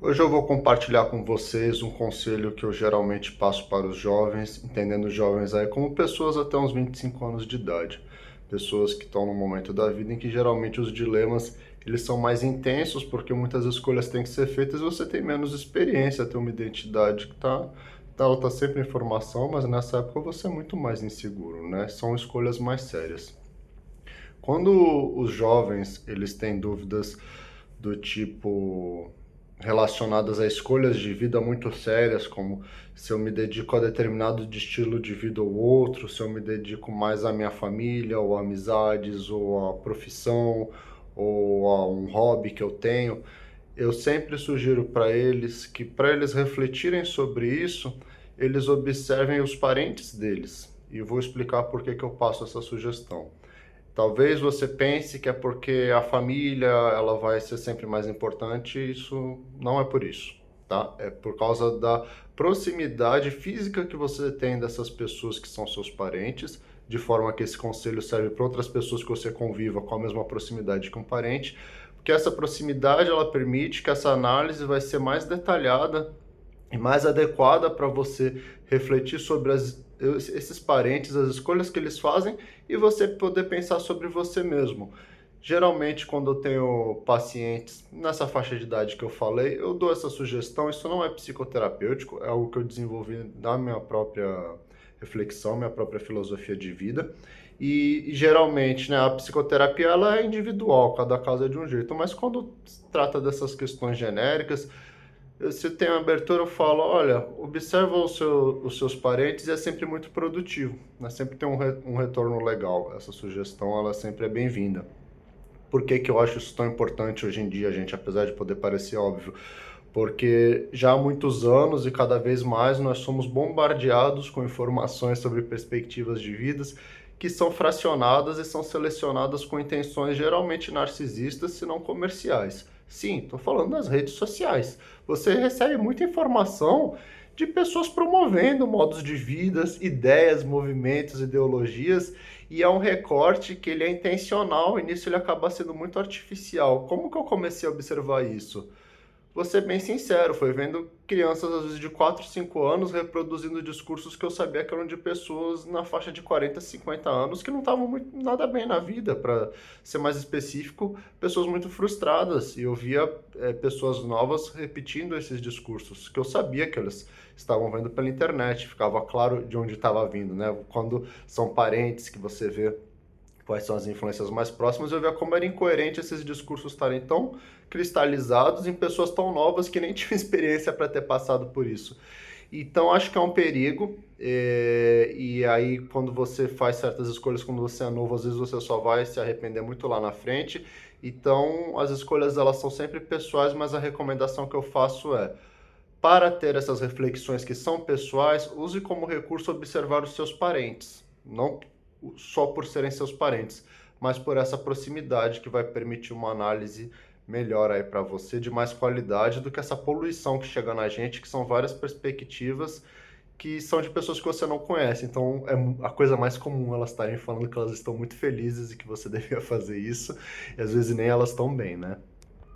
Hoje eu vou compartilhar com vocês um conselho que eu geralmente passo para os jovens, entendendo os jovens aí como pessoas até uns 25 anos de idade. Pessoas que estão num momento da vida em que geralmente os dilemas eles são mais intensos, porque muitas escolhas têm que ser feitas e você tem menos experiência, tem uma identidade que ela tá sempre em formação, mas nessa época você é muito mais inseguro, né? São escolhas mais sérias. Quando os jovens eles têm dúvidas do tipo relacionadas a escolhas de vida muito sérias, como se eu me dedico a determinado de estilo de vida ou outro, se eu me dedico mais à minha família, ou a amizades, ou à profissão, ou a um hobby que eu tenho, eu sempre sugiro para eles refletirem sobre isso, eles observem os parentes deles. E eu vou explicar por que que eu passo essa sugestão. Talvez você pense que é porque a família ela vai ser sempre mais importante, isso não é por isso, tá? É por causa da proximidade física que você tem dessas pessoas que são seus parentes, de forma que esse conselho serve para outras pessoas que você conviva com a mesma proximidade que um parente, porque essa proximidade ela permite que essa análise vai ser mais detalhada e mais adequada para você refletir sobre esses parentes, as escolhas que eles fazem e você poder pensar sobre você mesmo. Geralmente, quando eu tenho pacientes nessa faixa de idade que eu falei, eu dou essa sugestão. Isso não é psicoterapêutico, é algo que eu desenvolvi na minha própria reflexão, minha própria filosofia de vida. E geralmente, né, a psicoterapia ela é individual, cada caso é de um jeito, mas quando se trata dessas questões genéricas, se tem uma abertura, eu falo, olha, observa os seus parentes e é sempre muito produtivo, né? Sempre tem um retorno legal. Essa sugestão, ela sempre é bem-vinda. Por que que eu acho isso tão importante hoje em dia, gente, apesar de poder parecer óbvio? Porque já há muitos anos e cada vez mais nós somos bombardeados com informações sobre perspectivas de vidas que são fracionadas e são selecionadas com intenções geralmente narcisistas, se não comerciais. Sim, estou falando das redes sociais. Você recebe muita informação de pessoas promovendo modos de vida, ideias, movimentos, ideologias, e é um recorte que ele é intencional e nisso ele acaba sendo muito artificial. Como que eu comecei a observar isso? Vou ser bem sincero, foi vendo crianças às vezes de 4, 5 anos reproduzindo discursos que eu sabia que eram de pessoas na faixa de 40, 50 anos que não estavam muito, nada bem na vida, para ser mais específico, pessoas muito frustradas. E eu via pessoas novas repetindo esses discursos que eu sabia que elas estavam vendo pela internet, ficava claro de onde estava vindo, né? Quando são parentes que você vê quais são as influências mais próximas, eu via como era incoerente esses discursos estarem tão cristalizados em pessoas tão novas que nem tinham experiência para ter passado por isso. Então, acho que é um perigo, e aí quando você faz certas escolhas quando você é novo, às vezes você só vai se arrepender muito lá na frente. Então, as escolhas elas são sempre pessoais, mas a recomendação que eu faço é, para ter essas reflexões que são pessoais, use como recurso observar os seus parentes, não só por serem seus parentes, mas por essa proximidade que vai permitir uma análise melhor aí para você, de mais qualidade do que essa poluição que chega na gente, que são várias perspectivas que são de pessoas que você não conhece. Então, é a coisa mais comum elas estarem falando que elas estão muito felizes e que você devia fazer isso, e às vezes nem elas estão bem, né?